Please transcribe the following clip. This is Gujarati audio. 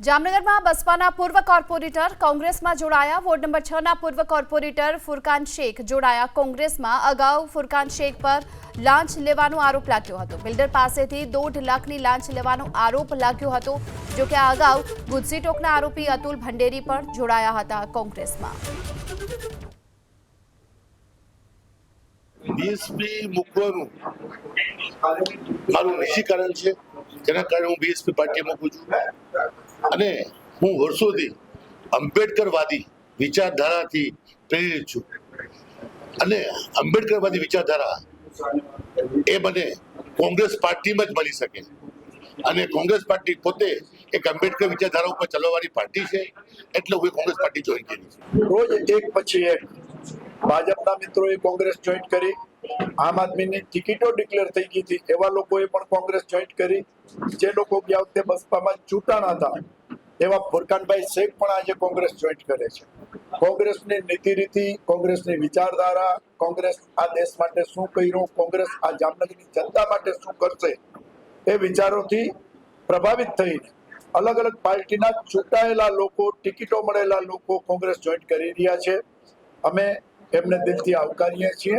જામનગરમાં બસપાના પૂર્વ કોર્પોરેટર કોંગ્રેસમાં જોડાયા। વોર્ડ નંબર 6 ના પૂર્વ કોર્પોરેટર ફુરકાન શેખ જોડાયા કોંગ્રેસમાં। અગાઉ ફુરકાન શેખ પર લાંચ લેવાનો આરોપ લાગ્યો હતો। બિલ્ડર પાસેથી 1.5 લાખની લાંચ લેવાનો આરોપ લાગ્યો હતો। જો કે અગાઉ ગુજસીટોકના આરોપી અતુલ ભંડેરી પણ જોડાયા હતા કોંગ્રેસમાં। બીએસપી મૂકવાનું મારું નિશ્ચિત કારણ છે, જેના કારણે હું બીએસપી પાર્ટી મૂકું છું અને હું વર્ષોથી આંબેડકરવાદી વિચારધારાથી પ્રેરિત છું અને આંબેડકરવાદી વિચારધારા એ મને કોંગ્રેસ પાર્ટીમાં જ મળી શકે અને કોંગ્રેસ પાર્ટી પોતે એક આંબેડકર વિચારધારા ઉપર ચલાવવાની પાર્ટી છે, એટલે હું કોંગ્રેસ પાર્ટી જોઈન કરી છે। રોજ એક પછી એક ભાજપના મિત્રોએ કોંગ્રેસ જોઈન્ટ કરી, આમ આદમીની ટિકિટો ડિક્લેર થઈ ગઈ હતી એવા લોકોએ પણ કોંગ્રેસ જોઈન્ટ કરી। જે લોકો ગયા વખતે બસપામાં ચૂંટાણા હતા એવા ફુરકાનભાઈ શેખ પણ આજે કોંગ્રેસ જોઈન્ટ કરે છે। કોંગ્રેસની નીતિ રીતિ, કોંગ્રેસની વિચારધારા, કોંગ્રેસ આ દેશ માટે શું કર્યું, કોંગ્રેસ આ જામનગરની જનતા માટે શું કરશે, એ વિચારોથી પ્રભાવિત થઈને અલગ અલગ પાર્ટીના ચૂંટાયેલા લોકો, ટિકિટો મળેલા લોકો કોંગ્રેસ જોઈન્ટ કરી રહ્યા છે। અમે એમને દિલથી આવકારીએ છીએ।